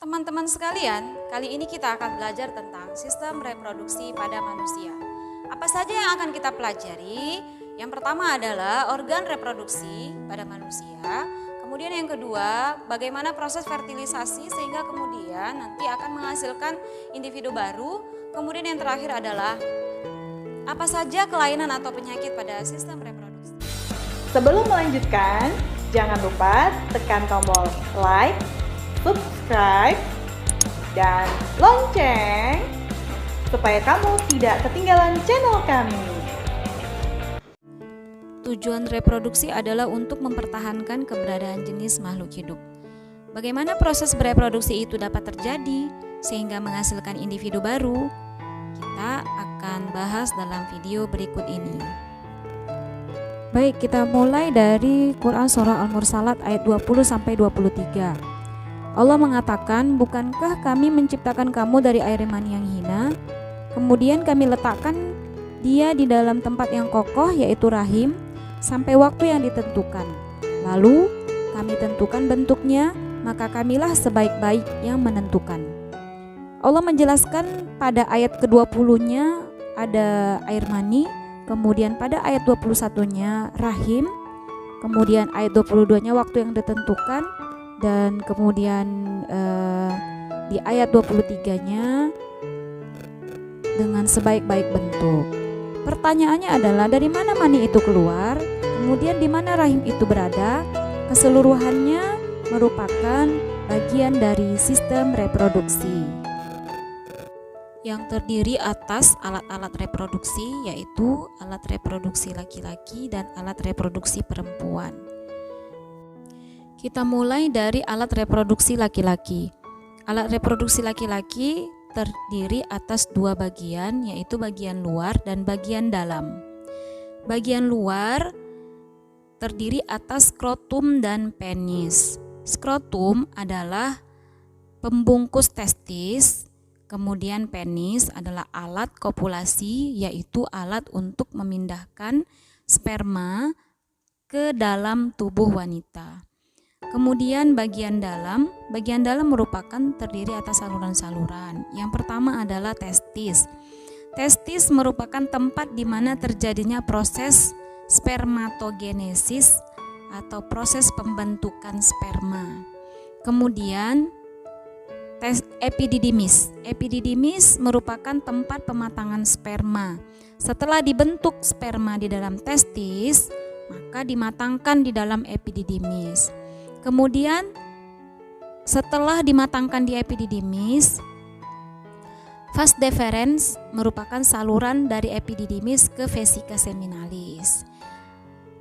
Teman-teman sekalian, kali ini kita akan belajar tentang sistem reproduksi pada manusia. Apa saja yang akan kita pelajari? Yang pertama adalah organ reproduksi pada manusia. Kemudian yang kedua, bagaimana proses fertilisasi sehingga kemudian nanti akan menghasilkan individu baru. Kemudian yang terakhir adalah apa saja kelainan atau penyakit pada sistem reproduksi. Sebelum melanjutkan, jangan lupa tekan tombol like, subscribe, dan lonceng supaya kamu tidak ketinggalan channel kami. Tujuan reproduksi adalah untuk mempertahankan keberadaan jenis makhluk hidup. Bagaimana proses bereproduksi itu dapat terjadi sehingga menghasilkan individu baru? Kita akan bahas dalam video berikut ini. Baik, kita mulai dari Quran Surah Al-Mursalat ayat 20-23. Allah mengatakan, bukankah kami menciptakan kamu dari air mani yang hina, kemudian kami letakkan dia di dalam tempat yang kokoh yaitu rahim, sampai waktu yang ditentukan. Lalu kami tentukan bentuknya, maka kamilah sebaik-baik yang menentukan. Allah menjelaskan pada ayat ke-20-nya ada air mani, kemudian pada ayat 21-nya rahim, kemudian ayat 22-nya waktu yang ditentukan, dan kemudian di ayat 23-nya dengan sebaik-baik bentuk. Pertanyaannya adalah dari mana mani itu keluar, kemudian di mana rahim itu berada. Keseluruhannya merupakan bagian dari sistem reproduksi yang terdiri atas alat-alat reproduksi, yaitu alat reproduksi laki-laki dan alat reproduksi perempuan. Kita mulai dari alat reproduksi laki-laki. Alat reproduksi laki-laki terdiri atas dua bagian, yaitu bagian luar dan bagian dalam. Bagian luar terdiri atas skrotum dan penis. Skrotum adalah pembungkus testis, kemudian penis adalah alat kopulasi, yaitu alat untuk memindahkan sperma ke dalam tubuh wanita. Kemudian bagian dalam merupakan terdiri atas saluran-saluran. Yang pertama adalah testis. Testis merupakan tempat di mana terjadinya proses spermatogenesis atau proses pembentukan sperma. Kemudian epididymis. Epididymis merupakan tempat pematangan sperma. Setelah dibentuk sperma di dalam testis, maka dimatangkan di dalam epididymis. Kemudian setelah dimatangkan di epididymis, vas deferens merupakan saluran dari epididymis ke vesika seminalis.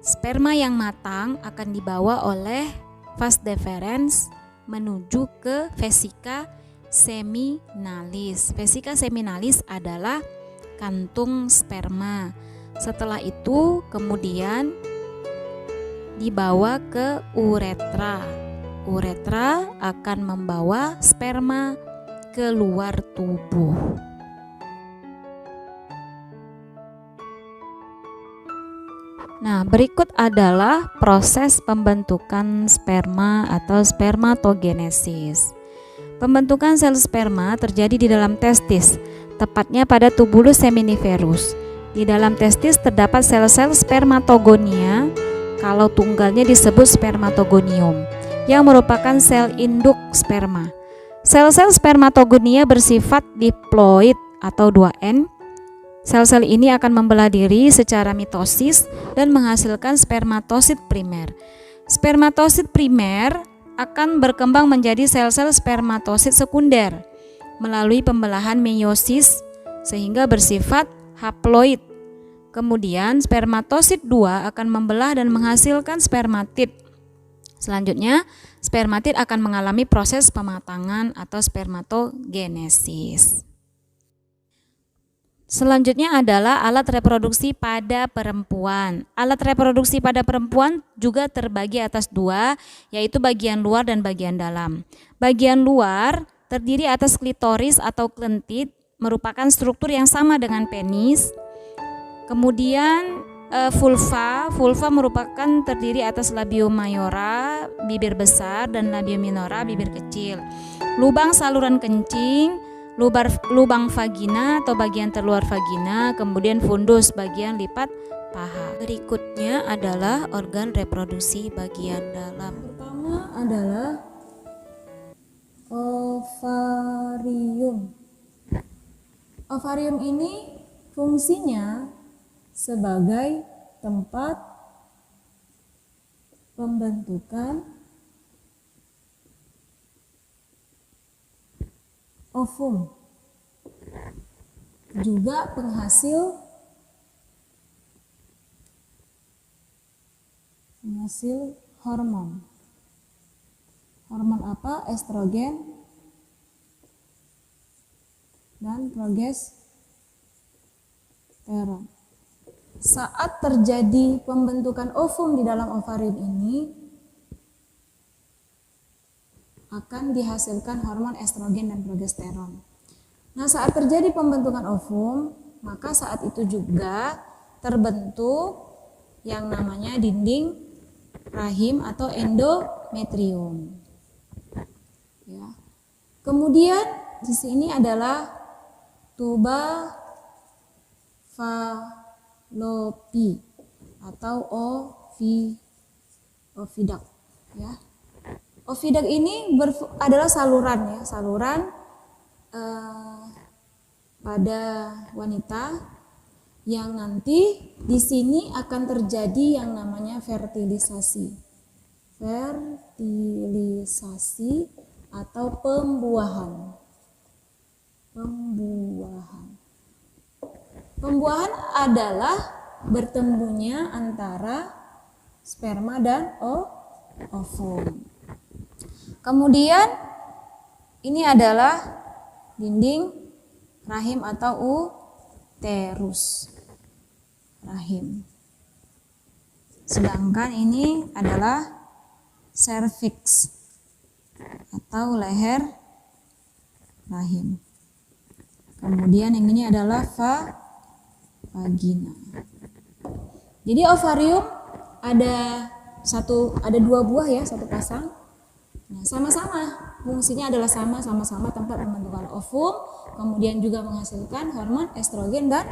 Sperma yang matang akan dibawa oleh vas deferens menuju ke vesika seminalis. Vesika seminalis adalah kantung sperma. Setelah itu kemudian dibawa ke uretra. Uretra akan membawa sperma keluar tubuh. Nah, berikut adalah proses pembentukan sperma atau spermatogenesis. Pembentukan sel sperma terjadi di dalam testis, tepatnya pada tubulus seminiferus. Di dalam testis terdapat sel-sel spermatogonia, kalau tunggalnya disebut spermatogonium, yang merupakan sel induk sperma. Sel-sel spermatogonia bersifat diploid atau 2N. Sel-sel ini akan membelah diri secara mitosis dan menghasilkan spermatosit primer. Spermatosit primer akan berkembang menjadi sel-sel spermatosit sekunder melalui pembelahan meiosis sehingga bersifat haploid. Kemudian spermatosit 2 akan membelah dan menghasilkan spermatid. Selanjutnya, spermatid akan mengalami proses pematangan atau spermatogenesis. Selanjutnya adalah alat reproduksi pada perempuan. Alat reproduksi pada perempuan juga terbagi atas dua, yaitu bagian luar dan bagian dalam. Bagian luar terdiri atas klitoris atau klentit, merupakan struktur yang sama dengan penis. Kemudian Vulva merupakan terdiri atas labium mayora, bibir besar, dan labium minora, bibir kecil. Lubang saluran kencing, lubang vagina atau bagian terluar vagina, kemudian fundus bagian lipat paha. Berikutnya adalah organ reproduksi bagian dalam. Pertama adalah ovarium. Ovarium ini fungsinya sebagai tempat pembentukan ovum, juga penghasil hormon. Hormon apa? Estrogen dan progesteron. Saat terjadi pembentukan ovum di dalam ovarium ini, akan dihasilkan hormon estrogen dan progesteron. Nah, saat terjadi pembentukan ovum, maka saat itu juga terbentuk yang namanya dinding rahim atau endometrium. Ya. Kemudian di sini adalah tuba fallopi atau oviduct, ya. Oviduct ini adalah saluran, ya, pada wanita yang nanti di sini akan terjadi yang namanya fertilisasi atau pembuahan. Pembuahan adalah bertemunya antara sperma dan ovum. Kemudian ini adalah dinding rahim atau uterus rahim. Sedangkan ini adalah cervix atau leher rahim. Kemudian yang ini adalah vagina. Jadi ovarium ada dua buah, ya, satu pasang. Nah, sama-sama fungsinya adalah sama-sama tempat pembentukan ovum, kemudian juga menghasilkan hormon estrogen dan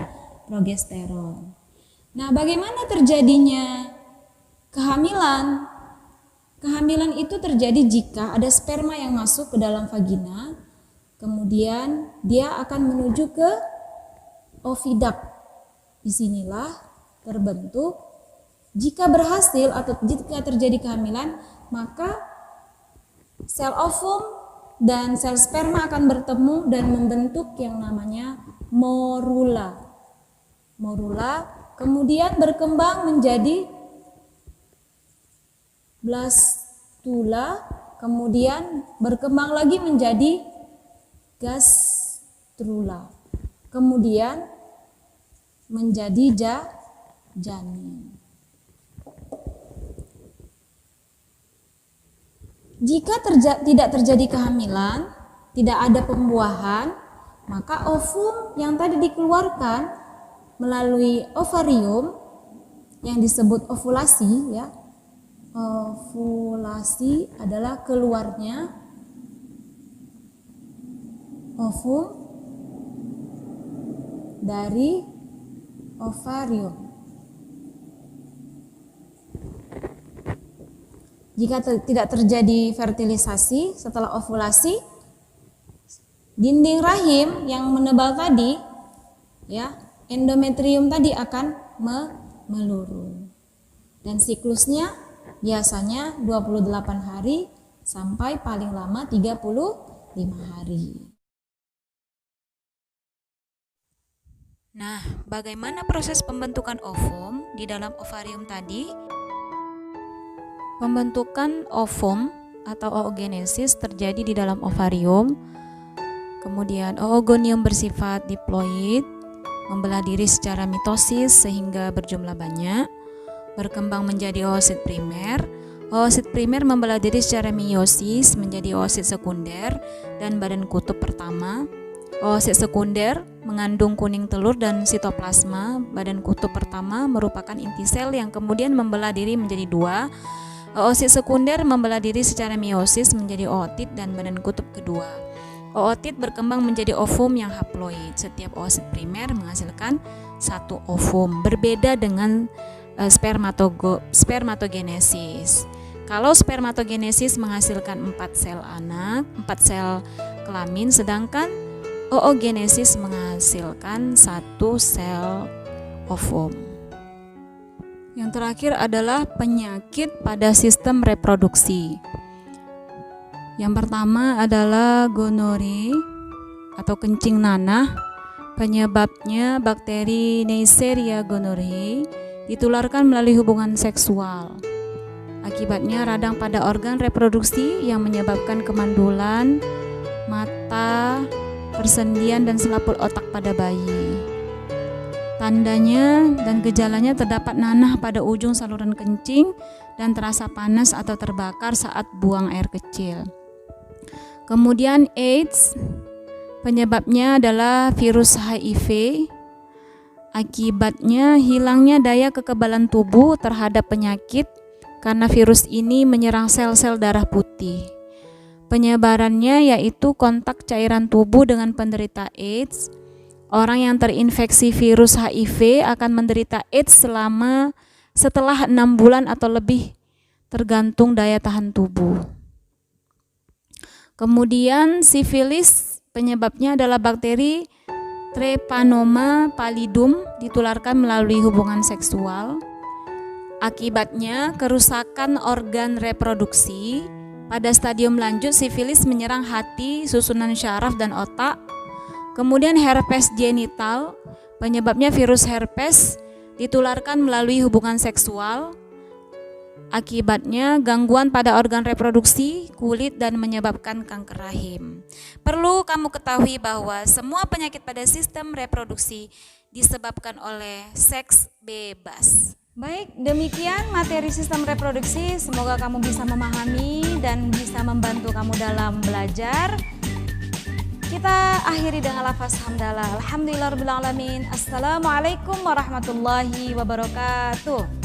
progesteron. Nah, bagaimana terjadinya kehamilan? Kehamilan itu terjadi jika ada sperma yang masuk ke dalam vagina, kemudian dia akan menuju ke oviduct. Disinilah terbentuk. Jika berhasil atau jika terjadi kehamilan, maka sel ovum dan sel sperma akan bertemu dan membentuk yang namanya morula. Morula kemudian berkembang menjadi blastula, kemudian berkembang lagi menjadi gastrula, kemudian menjadi janin. Jika tidak terjadi kehamilan, tidak ada pembuahan, maka ovum yang tadi dikeluarkan melalui ovarium yang disebut ovulasi, ya. Ovulasi adalah keluarnya ovum dari ovarium. Jika tidak terjadi fertilisasi setelah ovulasi, dinding rahim yang menebal tadi, ya, endometrium tadi akan melurus. Dan siklusnya biasanya 28 hari sampai paling lama 35 hari. Nah, bagaimana proses pembentukan ovum di dalam ovarium tadi? Pembentukan ovum atau oogenesis terjadi di dalam ovarium. Kemudian oogonium bersifat diploid, membelah diri secara mitosis sehingga berjumlah banyak, berkembang menjadi oosit primer. Oosit primer membelah diri secara meiosis menjadi oosit sekunder dan badan kutub pertama. Oosit sekunder mengandung kuning telur dan sitoplasma. Badan kutub pertama merupakan inti sel yang kemudian membelah diri menjadi dua. Oosit sekunder membelah diri secara meiosis menjadi ootit dan badan kutub kedua. Ootit berkembang menjadi ovum yang haploid. Setiap oosit primer menghasilkan satu ovum, berbeda dengan spermatogenesis. Kalau spermatogenesis menghasilkan 4 sel anak, 4 sel kelamin, sedangkan oogenesis menghasilkan 1 sel ovum. Yang terakhir adalah penyakit pada sistem reproduksi. Yang pertama adalah gonore atau kencing nanah. Penyebabnya bakteri Neisseria gonorrhoeae ditularkan melalui hubungan seksual. Akibatnya radang pada organ reproduksi yang menyebabkan kemandulan, mata, persendian dan selaput otak pada bayi. Tandanya dan gejalanya terdapat nanah pada ujung saluran kencing dan terasa panas atau terbakar saat buang air kecil. Kemudian AIDS, penyebabnya adalah virus HIV. Akibatnya hilangnya daya kekebalan tubuh terhadap penyakit karena virus ini menyerang sel-sel darah putih. Penyebarannya yaitu kontak cairan tubuh dengan penderita AIDS. Orang yang terinfeksi virus HIV akan menderita AIDS setelah 6 bulan atau lebih, tergantung daya tahan tubuh. Kemudian sifilis, penyebabnya adalah bakteri Treponema pallidum, ditularkan melalui hubungan seksual. Akibatnya kerusakan organ reproduksi. Pada stadium lanjut, sifilis menyerang hati, susunan syaraf, dan otak. Kemudian herpes genital, penyebabnya virus herpes, ditularkan melalui hubungan seksual. Akibatnya gangguan pada organ reproduksi, kulit, dan menyebabkan kanker rahim. Perlu kamu ketahui bahwa semua penyakit pada sistem reproduksi disebabkan oleh seks bebas. Baik, demikian materi sistem reproduksi. Semoga kamu bisa memahami dan bisa membantu kamu dalam belajar. Kita akhiri dengan lafaz hamdalah. Alhamdulillahirabbil alamin. Assalamualaikum warahmatullahi wabarakatuh.